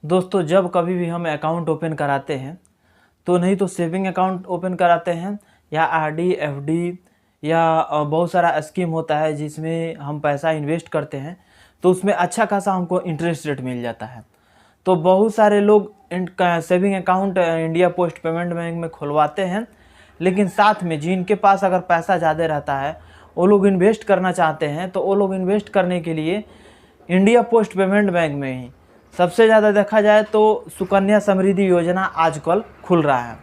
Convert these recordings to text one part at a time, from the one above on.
दोस्तों, जब कभी भी हम अकाउंट ओपन कराते हैं तो नहीं तो सेविंग अकाउंट ओपन कराते हैं या आरडी, एफडी या बहुत सारा स्कीम होता है जिसमें हम पैसा इन्वेस्ट करते हैं तो उसमें अच्छा खासा हमको इंटरेस्ट रेट मिल जाता है। तो बहुत सारे लोग saving account India post payment bank में खुलवाते हैं, लेकिन साथ में जिनके पास अगर पैसा ज़्यादा रहता है वो लोग इन्वेस्ट करना चाहते हैं तो वो लोग इन्वेस्ट करने के लिए इंडिया पोस्ट पेमेंट बैंक में ही सबसे ज़्यादा देखा जाए तो सुकन्या समृद्धि योजना आजकल खुल रहा है।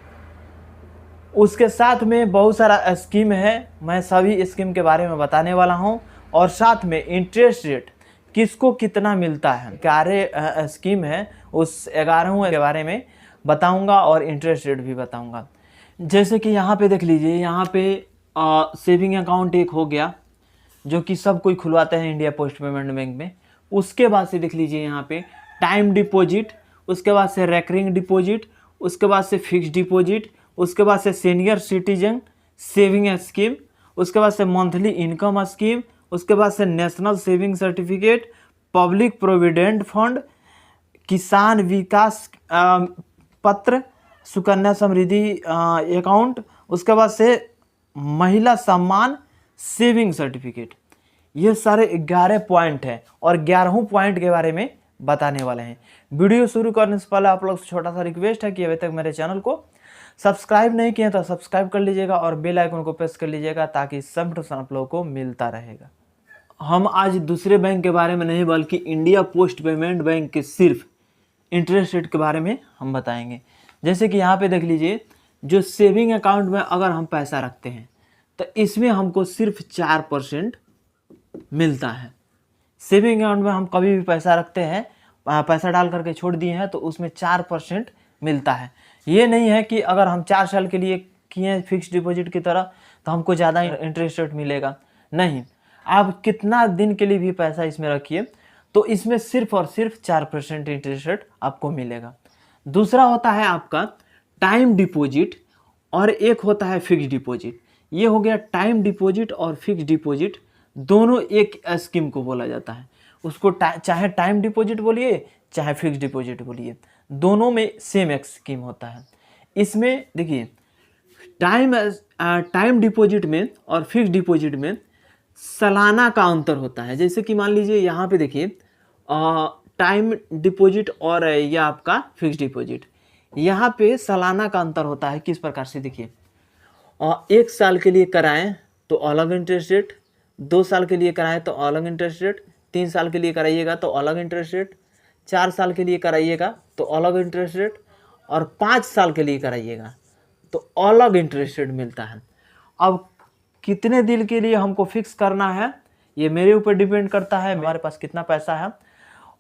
उसके साथ में बहुत सारा स्कीम है, मैं सभी स्कीम के बारे में बताने वाला हूं और साथ में इंटरेस्ट रेट किसको कितना मिलता है, 11 स्कीम है उस 11वें के बारे में बताऊंगा और इंटरेस्ट रेट भी बताऊंगा। जैसे कि यहाँ पे देख लीजिए, यहाँ पे सेविंग अकाउंट एक हो गया जो कि सब कोई खुलवाते हैं इंडिया पोस्ट पेमेंट बैंक में। उसके बाद से देख लीजिए यहाँ पे टाइम डिपॉजिट, उसके बाद से रेकरिंग डिपॉजिट, उसके बाद से फिक्स डिपॉजिट, उसके बाद से सीनियर सिटीजन सेविंग स्कीम, उसके बाद से मंथली इनकम स्कीम, उसके बाद से national saving certificate, public provident fund, किसान विकास पत्र, सुकन्या समृद्धि अकाउंट, उसके बाद से महिला सम्मान सेविंग सर्टिफिकेट। ये सारे 11 पॉइंट हैं और 11वें पॉइंट के बारे में बताने वाले हैं। वीडियो शुरू करने से पहले आप लोग से छोटा सा रिक्वेस्ट है कि अभी तक मेरे चैनल को सब्सक्राइब नहीं किए तो सब्सक्राइब कर लीजिएगा और बेल आइकन को प्रेस कर लीजिएगा ताकि सब नोटिफिकेशन आप लोगों को मिलता रहेगा। हम आज दूसरे बैंक के बारे में नहीं बल्कि इंडिया पोस्ट पेमेंट बैंक के सिर्फ इंटरेस्ट रेट के बारे में हम बताएंगे। जैसे कि यहाँ पे देख लीजिए, जो सेविंग अकाउंट में अगर हम पैसा रखते हैं तो इसमें हमको सिर्फ 4% मिलता है। सेविंग अकाउंट में हम कभी भी पैसा रखते हैं, पैसा डाल करके छोड़ दिए हैं तो उसमें 4% मिलता है। ये नहीं है कि अगर हम 4 साल के लिए किए फिक्स डिपॉजिट की तरह तो हमको ज़्यादा इंटरेस्ट रेट मिलेगा, नहीं। आप कितना दिन के लिए भी पैसा इसमें रखिए तो इसमें सिर्फ और सिर्फ 4% इंटरेस्ट रेट आपको मिलेगा। दूसरा होता है आपका टाइम डिपॉजिट और एक होता है फिक्स डिपॉजिट। ये हो गया टाइम डिपॉजिट और फिक्स डिपॉजिट, दोनों एक स्कीम को बोला जाता है। उसको चाहे टाइम डिपॉजिट बोलिए चाहे फिक्स डिपॉजिट बोलिए, दोनों में सेम एक स्कीम होता है। इसमें देखिए टाइम डिपॉजिट में और फिक्स डिपॉजिट में सालाना का अंतर होता है। जैसे कि मान लीजिए यहाँ पे देखिए टाइम डिपॉजिट और यह आपका फिक्स डिपॉजिट, यहाँ पे सालाना का अंतर होता है। किस प्रकार से देखिए, 1 साल के लिए कराएं तो अलग इंटरेस्ट रेट, 2 साल के लिए कराएं तो अलग इंटरेस्ट रेट, 3 साल के लिए कराइएगा तो अलग इंटरेस्ट रेट, 4 साल के लिए कराइएगा तो अलग इंटरेस्ट रेट और 5 साल के लिए कराइएगा तो अलग इंटरेस्ट रेट मिलता है। अब कितने दिन के लिए हमको फिक्स करना है ये मेरे ऊपर डिपेंड करता है, हमारे पास कितना पैसा है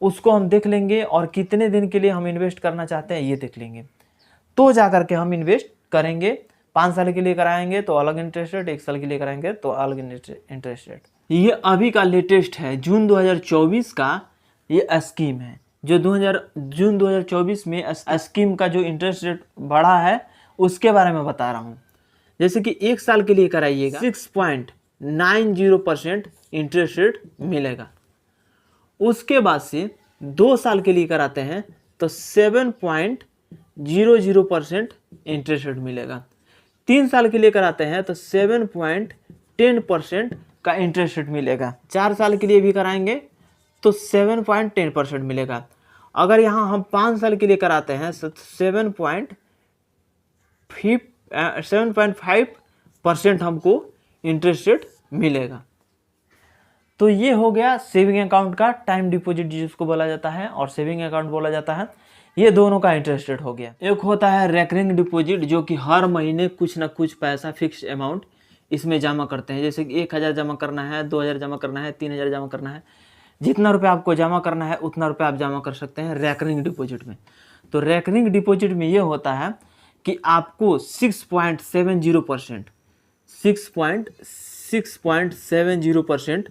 उसको हम देख लेंगे और कितने दिन के लिए हम इन्वेस्ट करना चाहते हैं ये देख लेंगे, तो जा करके हम इन्वेस्ट करेंगे। 5 साल के लिए कराएंगे तो अलग इंटरेस्ट रेट, 1 साल के लिए कराएंगे तो अलग इंटरेस्ट रेट। ये अभी का लेटेस्ट है, जून 2024 का ये स्कीम है। जो जून 2024 में स्कीम का जो इंटरेस्ट रेट बढ़ा है उसके बारे में बता रहा हूँ। जैसे कि 1 साल के लिए कराइएगा 6.90% इंटरेस्ट रेट मिलेगा। उसके बाद से 2 साल के लिए कराते हैं तो 7.00% इंटरेस्ट रेट मिलेगा। 3 साल के लिए कराते हैं तो 7.10% का इंटरेस्ट रेट मिलेगा। 4 साल के लिए भी कराएंगे तो 7.10% मिलेगा। अगर यहाँ हम 5 साल के लिए कराते हैं तो 7.5% हमको इंटरेस्ट रेट मिलेगा। तो ये हो गया सेविंग अकाउंट का टाइम डिपॉजिट जिसको बोला जाता है और सेविंग अकाउंट बोला जाता है, ये दोनों का इंटरेस्ट रेट हो गया। एक होता है रेकरिंग डिपॉजिट जो कि हर महीने कुछ ना कुछ पैसा फिक्स अमाउंट इसमें जमा करते हैं। जैसे कि 1000 जमा करना है, 2000 जमा करना है, 3000 जमा करना है, जितना रुपये आपको जमा करना है उतना रुपये आप जमा कर सकते हैं रेकरिंग डिपॉजिट में। तो रेकरिंग डिपॉजिट में ये होता है कि आपको 6.70%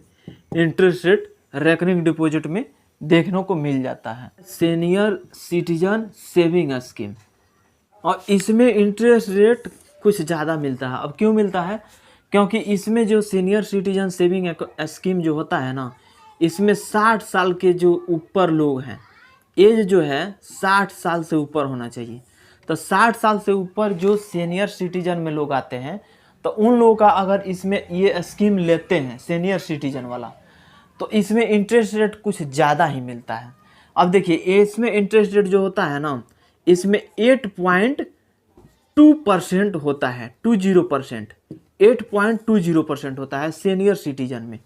इंटरेस्ट रेट रेकरिंग डिपॉजिट में देखने को मिल जाता है। सीनियर सिटीजन सेविंग स्कीम, और इसमें इंटरेस्ट रेट कुछ ज़्यादा मिलता है। अब क्यों मिलता है? क्योंकि इसमें जो सीनियर सिटीजन सेविंग स्कीम जो होता है ना, इसमें 60 साल के जो ऊपर लोग हैं एज जो है 60 साल से ऊपर होना चाहिए। तो 60 साल से ऊपर जो सीनियर सिटीजन में लोग आते हैं, तो उन लोगों का अगर इसमें ये स्कीम लेते हैं सीनियर सिटीजन वाला, तो इसमें इंटरेस्ट रेट कुछ ज़्यादा ही मिलता है। अब देखिए इसमें इंटरेस्ट रेट जो होता है ना, इसमें 8.2% होता है, 20%, 8.20% होता है सीनियर सिटीजन में।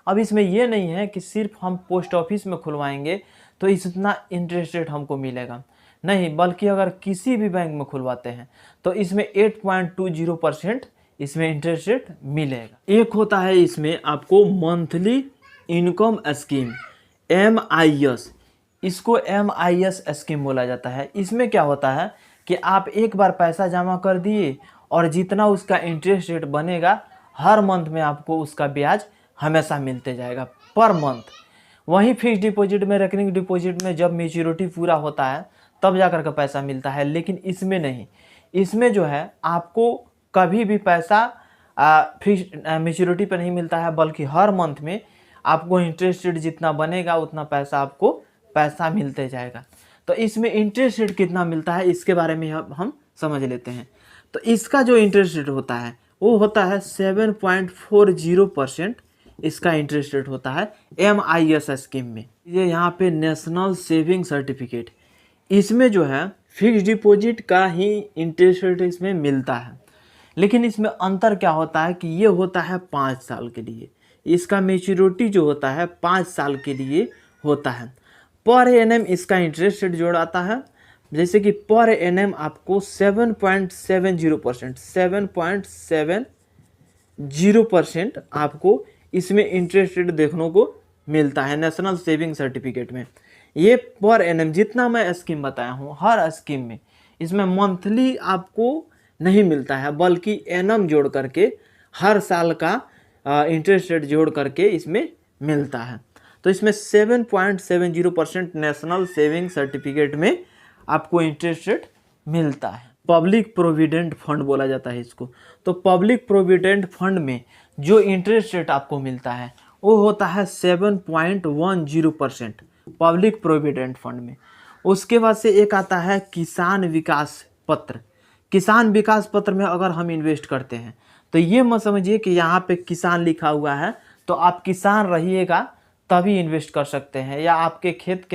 अब इसमें ये नहीं है कि सिर्फ हम पोस्ट ऑफिस में खुलवाएंगे तो इतना इंटरेस्ट रेट हमको मिलेगा, नहीं, बल्कि अगर किसी भी बैंक में खुलवाते हैं तो इसमें 8.20% इसमें इंटरेस्ट रेट मिलेगा। एक होता है इसमें आपको मंथली इनकम स्कीम, MIS, इसको MIS स्कीम बोला जाता है। इसमें क्या होता है कि आप एक बार पैसा जमा कर दिए और जितना उसका इंटरेस्ट रेट बनेगा हर मंथ में आपको उसका ब्याज हमेशा मिलते जाएगा पर मंथ। वहीं फिक्स डिपॉजिट में, रेकरिंग डिपॉजिट में जब मैच्योरिटी पूरा होता है तब जाकर का पैसा मिलता है, लेकिन इसमें नहीं। इसमें जो है आपको कभी भी पैसा फिक्स मैच्योरिटी पर नहीं मिलता है, बल्कि हर मंथ में आपको इंटरेस्ट रेट जितना बनेगा उतना पैसा मिलते जाएगा। तो इसमें इंटरेस्ट रेट कितना मिलता है इसके बारे में हम समझ लेते हैं। तो इसका जो इंटरेस्ट रेट होता है वो होता है 7.40%, इसका इंटरेस्ट रेट होता है MIS स्कीम में। ये यहाँ पे नेशनल सेविंग सर्टिफिकेट, इसमें जो है फिक्स डिपॉजिट का ही इंटरेस्ट रेट इसमें मिलता है, लेकिन इसमें अंतर क्या होता है कि ये होता है 5 साल के लिए, इसका मैच्योरिटी जो होता है 5 साल के लिए होता है। पर एनएम इसका इंटरेस्ट रेट जोड़ आता है, जैसे कि पर एनएम आपको 7.70% आपको इसमें इंटरेस्ट रेट देखने को मिलता है नेशनल सेविंग सर्टिफिकेट में। ये पर एनएम जितना मैं स्कीम बताया हूँ, हर स्कीम में इसमें मंथली आपको नहीं मिलता है, बल्कि एनएम जोड़ करके हर साल का इंटरेस्ट रेट जोड़ करके इसमें मिलता है। तो इसमें 7.70% नेशनल सेविंग सर्टिफिकेट में आपको इंटरेस्ट रेट मिलता है। पब्लिक प्रोविडेंट फंड बोला जाता है इसको। तो पब्लिक प्रोविडेंट फंड में जो इंटरेस्ट रेट आपको मिलता है वो होता है 7.10% पब्लिक प्रोविडेंट फंड में। उसके बाद से एक आता है किसान विकास पत्र। किसान विकास पत्र में अगर हम इन्वेस्ट करते हैं तो ये मत समझिए कि यहाँ पे किसान लिखा हुआ है तो आप किसान रहिएगा तभी इन्वेस्ट कर सकते हैं, या आपके खेत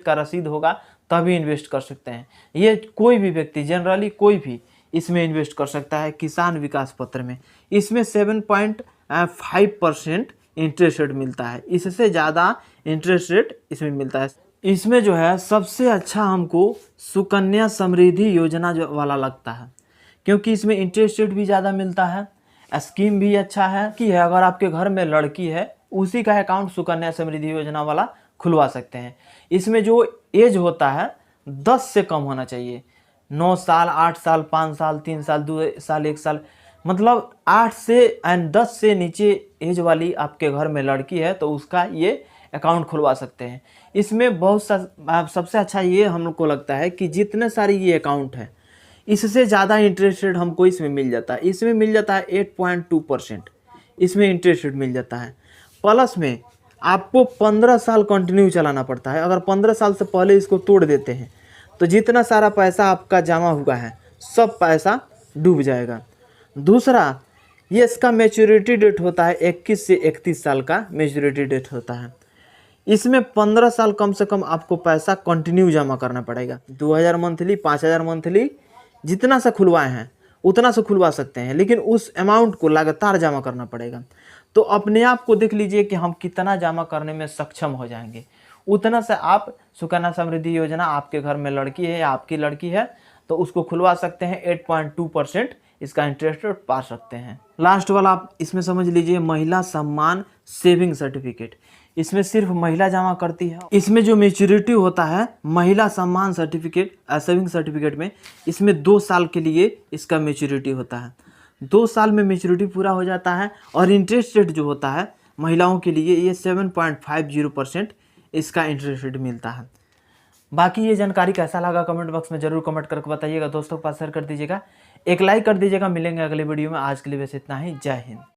का रसीद होगा तभी इन्वेस्ट कर सकते हैं। ये कोई भी व्यक्ति, जनरली कोई भी इसमें इन्वेस्ट कर सकता है किसान विकास पत्र में। इसमें 7.5% इंटरेस्ट रेट मिलता है, इससे ज़्यादा इंटरेस्ट रेट इसमें मिलता है। इसमें जो है सबसे अच्छा हमको सुकन्या समृद्धि योजना जो वाला लगता है, क्योंकि इसमें इंटरेस्ट रेट भी ज़्यादा मिलता है, स्कीम भी अच्छा है कि है अगर आपके घर में लड़की है उसी का अकाउंट सुकन्या समृद्धि योजना वाला खुलवा सकते हैं। इसमें जो एज होता है 10 से कम होना चाहिए, 9 साल, 8 साल, 5 साल, 3 साल, 2 साल, 1 साल, मतलब 8 से एंड 10 से नीचे एज वाली आपके घर में लड़की है तो उसका ये अकाउंट खुलवा सकते हैं। इसमें बहुत सबसे अच्छा ये हमको लगता है कि जितने सारे ये अकाउंट है इससे ज़्यादा इंटरेस्ट रेट हमको इसमें मिल जाता है। इसमें मिल जाता है 8.2%, इसमें इंटरेस्ट रेट मिल जाता है। प्लस में आपको 15 साल कंटिन्यू चलाना पड़ता है। अगर 15 साल से पहले इसको तोड़ देते हैं तो जितना सारा पैसा आपका जमा हुआ है सब पैसा डूब जाएगा। दूसरा, ये इसका मैच्योरिटी डेट होता है 21 से 31 साल का मैच्योरिटी डेट होता है। इसमें 15 साल कम से कम आपको पैसा कंटिन्यू जमा करना पड़ेगा। 2000 मंथली, 5000 मंथली, जितना सा खुलवाए हैं उतना से खुलवा सकते हैं, लेकिन उस अमाउंट को लगातार जमा करना पड़ेगा। तो अपने आप को देख लीजिए कि हम कितना जमा करने में सक्षम हो जाएंगे, उतना से आप सुकन्या समृद्धि योजना, आपके घर में लड़की है या आपकी लड़की है तो उसको खुलवा सकते हैं। 8.2% इसका इंटरेस्ट रेट पा सकते हैं। लास्ट वाला आप इसमें समझ लीजिए महिला सम्मान सेविंग सर्टिफिकेट। इसमें सिर्फ महिला जमा करती है। इसमें जो मैच्योरिटी होता है महिला सम्मान सर्टिफिकेट सेविंग सर्टिफिकेट में, इसमें 2 साल के लिए इसका मैच्योरिटी होता है। 2 साल में मैच्योरिटी पूरा हो जाता है और इंटरेस्ट रेट जो होता है महिलाओं के लिए ये 7.50% इसका इंटरेस्ट रेट मिलता है। बाकी ये जानकारी कैसा लगा कमेंट बॉक्स में जरूर कमेंट करके बताइएगा। दोस्तों के पास शेयर कर दीजिएगा, एक लाइक कर दीजिएगा। मिलेंगे अगले वीडियो में। आज के लिए बस इतना ही। जय हिंद।